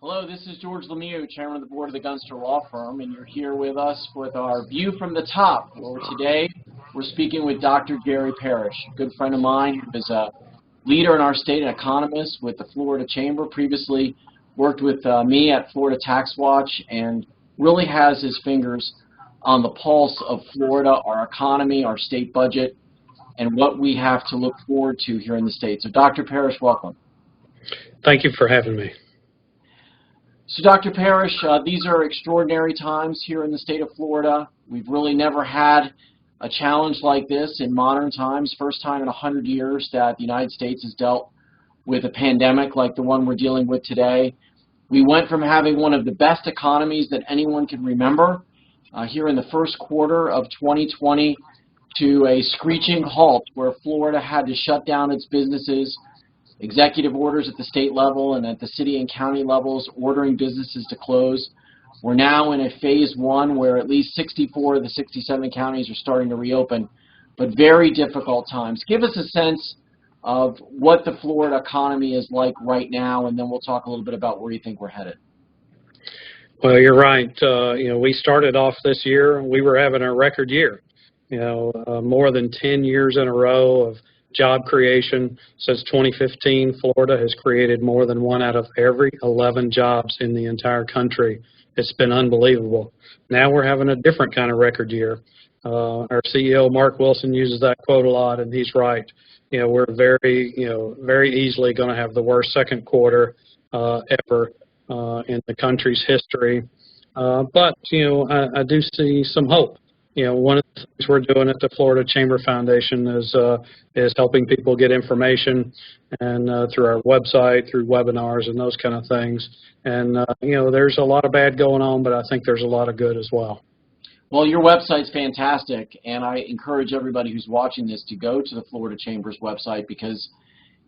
Hello, this is George LeMieux, Chairman of the Board of the Gunster Law Firm, and you're here with us with our View from the Top, where today we're speaking with Dr. Gary Parrish, a good friend of mine who is a leader in our state, an economist with the Florida Chamber, previously worked with me at Florida Tax Watch, and really has his fingers on the pulse of Florida, our economy, our state budget, and what we have to look forward to here in the state. So Dr. Parrish, welcome. Thank you for having me. So Dr. Parrish, these are extraordinary times here in the state of Florida. We've really never had a challenge like this in modern times. First time in 100 years that the United States has dealt with a pandemic like the one we're dealing with today. We went from having one of the best economies that anyone can remember here in the first quarter of 2020 to a screeching halt where Florida had to shut down its businesses, executive orders at the state level and at the city and county levels ordering businesses to close. We're now in a phase one where at least 64 of the 67 counties are starting to reopen, but very difficult times. Give us a sense of what the Florida economy is like right now, and then we'll talk a little bit about where you think we're headed. Well, you're right. We started off this year, we were having a record year. More than 10 years in a row of job creation. Since 2015, Florida has created more than 1 out of every 11 jobs in the entire country. It's been unbelievable. Now we're having a different kind of record year. Our CEO, Mark Wilson, uses that quote a lot, and he's right. We're very easily going to have the worst second quarter ever in the country's history. But I do see some hope. One of the things we're doing at the Florida Chamber Foundation is helping people get information, and through our website, through webinars and those kind of things. And, there's a lot of bad going on, but I think there's a lot of good as well. Well, your website's fantastic, and I encourage everybody who's watching this to go to the Florida Chamber's website because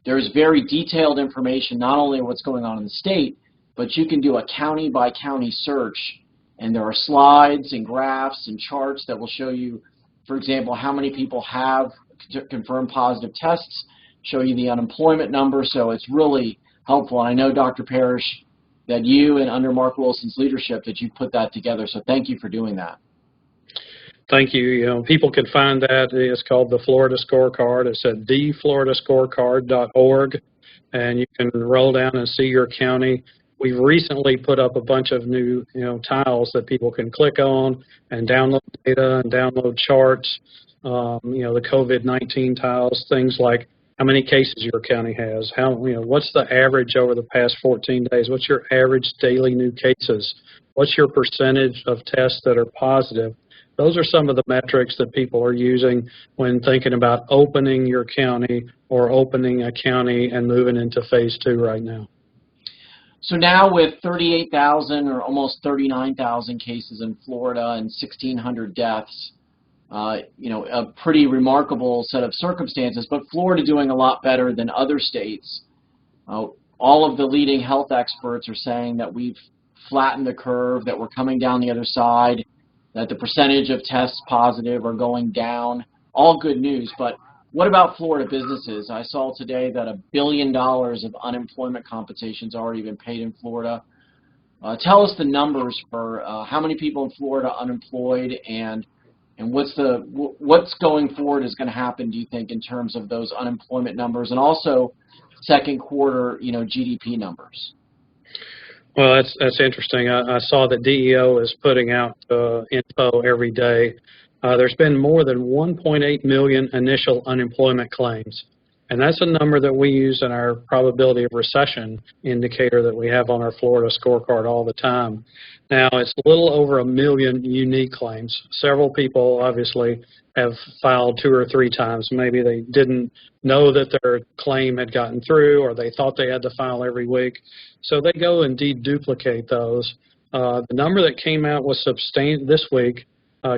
there's very detailed information, not only what's going on in the state, but you can do a county-by-county search. And there are slides and graphs and charts that will show you, for example, how many people have confirmed positive tests, show you the unemployment number, so it's really helpful. And I know, Dr. Parrish, that you and under Mark Wilson's leadership that you put that together, so thank you for doing that. Thank you. People can find that. It's called the Florida Scorecard. It's at thefloridascorecard.org, and you can roll down and see your county. We've recently put up a bunch of new, tiles that people can click on and download data and download charts. The COVID-19 tiles, things like how many cases your county has, what's the average over the past 14 days, what's your average daily new cases, what's your percentage of tests that are positive. Those are some of the metrics that people are using when thinking about opening your county or opening a county and moving into phase 2 right now. So now with 38,000 or almost 39,000 cases in Florida and 1,600 deaths, a pretty remarkable set of circumstances, but Florida doing a lot better than other states. All of the leading health experts are saying that we've flattened the curve, that we're coming down the other side, that the percentage of tests positive are going down. All good news, but what about Florida businesses? I saw today that $1 billion of unemployment compensation's already been paid in Florida. Tell us the numbers for how many people in Florida are unemployed, and what's going forward is going to happen, do you think, in terms of those unemployment numbers and also second quarter, GDP numbers? Well, that's interesting. I saw that DEO is putting out info every day. There's been more than 1.8 million initial unemployment claims, and that's a number that we use in our probability of recession indicator that we have on our Florida scorecard all the time. Now, it's a little over 1 million unique claims. Several people, obviously, have filed 2 or 3 times. Maybe they didn't know that their claim had gotten through, or they thought they had to file every week. So they go and deduplicate those. The number that came out was this week,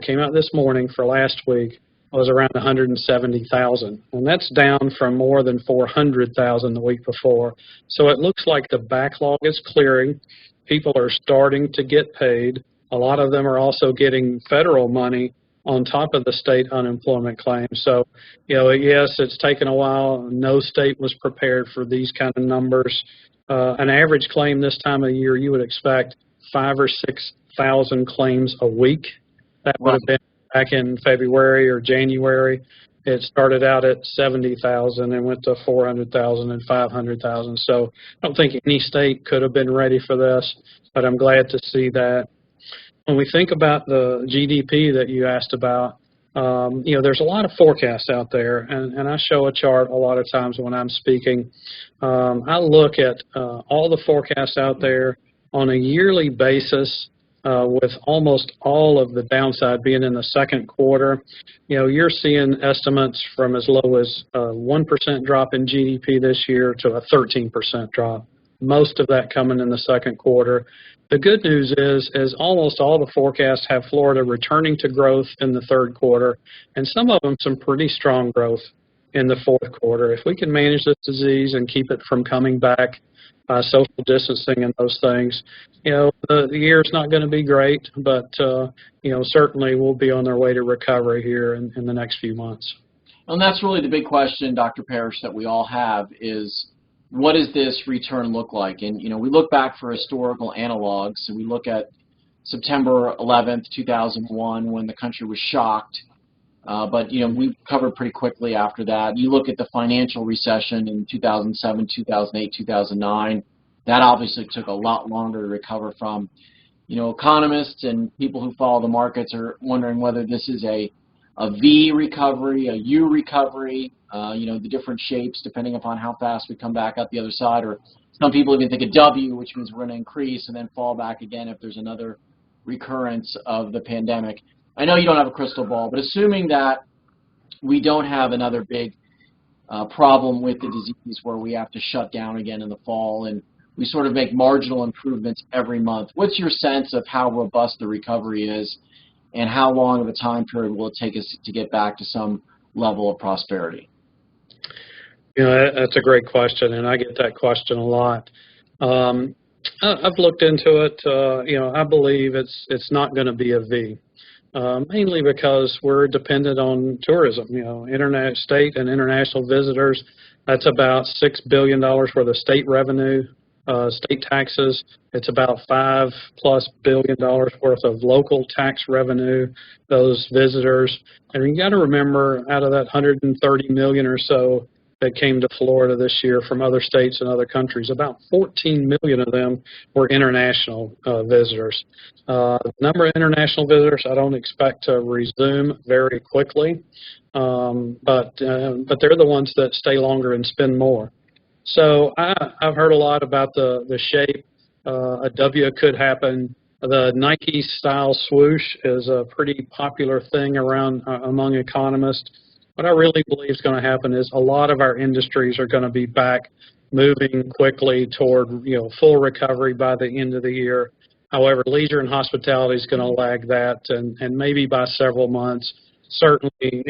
came out this morning for last week, was around 170,000, and that's down from more than 400,000 the week before. So it looks like the backlog is clearing. People are starting to get paid. A lot of them are also getting federal money on top of the state unemployment claims. So, yes, it's taken a while. No state was prepared for these kind of numbers. An average claim this time of year, you would expect 5,000 or 6,000 claims a week. That would have been back in February or January. It started out at 70,000 and went to 400,000 and 500,000. So I don't think any state could have been ready for this, but I'm glad to see that. When we think about the GDP that you asked about, there's a lot of forecasts out there, and I show a chart a lot of times when I'm speaking. I look at all the forecasts out there on a yearly basis, with almost all of the downside being in the second quarter. You're seeing estimates from as low as a 1% drop in GDP this year to a 13% drop. Most of that coming in the second quarter. The good news is almost all the forecasts have Florida returning to growth in the third quarter, and some of them some pretty strong growth in the fourth quarter. If we can manage this disease and keep it from coming back, social distancing and those things, the year's not going to be great, but certainly we'll be on our way to recovery here in the next few months. And that's really the big question, Dr. Parrish, that we all have is, what does this return look like? And, we look back for historical analogs, and we look at September 11th, 2001, when the country was shocked. But, we recovered pretty quickly after that. You look at the financial recession in 2007, 2008, 2009. That obviously took a lot longer to recover from. Economists and people who follow the markets are wondering whether this is a V recovery, a U recovery, the different shapes depending upon how fast we come back out the other side, or some people even think a W, which means we're going to increase and then fall back again if there's another recurrence of the pandemic. I know you don't have a crystal ball, but assuming that we don't have another big problem with the disease where we have to shut down again in the fall and we sort of make marginal improvements every month, what's your sense of how robust the recovery is and how long of a time period will it take us to get back to some level of prosperity? That's a great question, and I get that question a lot. I've looked into it. I believe it's not going to be a V, mainly because we're dependent on tourism. State and international visitors. That's about $6 billion worth of state revenue, state taxes. It's about $5+ billion worth of local tax revenue, those visitors. And you got to remember, out of that 130 million or so that came to Florida this year from other states and other countries, about 14 million of them were international visitors. The number of international visitors I don't expect to resume very quickly, but they're the ones that stay longer and spend more. So I've heard a lot about the shape. A W could happen. The Nike style swoosh is a pretty popular thing around among economists. What I really believe is going to happen is a lot of our industries are going to be back moving quickly toward full recovery by the end of the year. However, leisure and hospitality is going to lag that, and maybe by several months. Certainly,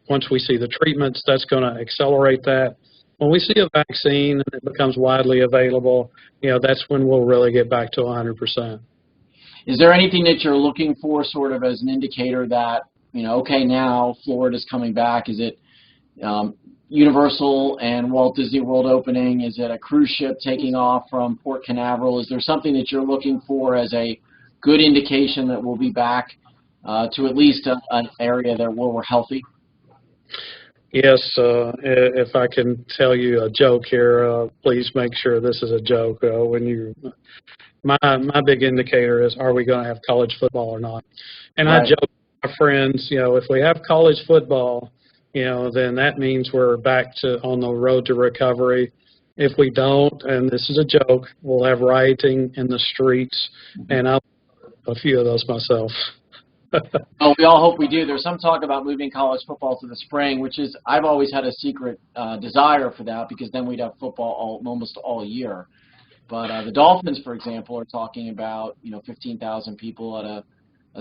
once we see the treatments, that's going to accelerate that. When we see a vaccine and it becomes widely available, that's when we'll really get back to 100%. Is there anything that you're looking for sort of as an indicator that, okay, now Florida's coming back? Is it Universal and Walt Disney World opening? Is it a cruise ship taking off from Port Canaveral? Is there something that you're looking for as a good indication that we'll be back to at least an area where we're healthy? Yes, if I can tell you a joke here, please make sure this is a joke. My big indicator is, are we going to have college football or not? And right. I joke with my friends, if we have college football, then that means we're back on the road to recovery. If we don't, and this is a joke, we'll have rioting in the streets, and I'll a few of those myself. Oh, we all hope we do. There's some talk about moving college football to the spring, which is, I've always had a secret desire for that, because then we'd have football almost all year. But the Dolphins, for example, are talking about 15,000 people at a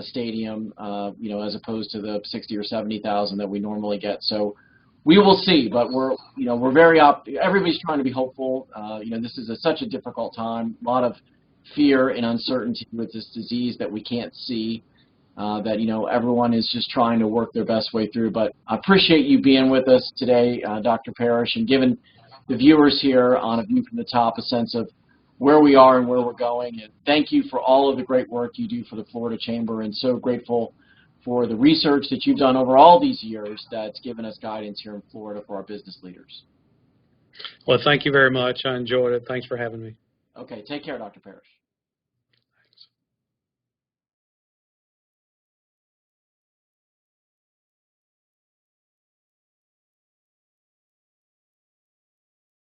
stadium, as opposed to the 60 or 70,000 that we normally get. So we will see. But we're very everybody's trying to be hopeful. This is such a difficult time. A lot of fear and uncertainty with this disease that we can't see. That everyone is just trying to work their best way through. But I appreciate you being with us today, Dr. Parrish, and given the viewers here on A View from the Top a sense of where we are and where we're going. And thank you for all of the great work you do for the Florida Chamber, and so grateful for the research that you've done over all these years that's given us guidance here in Florida for our business leaders. Well, thank you very much. I enjoyed it. Thanks for having me. Okay, take care, Dr. Parrish.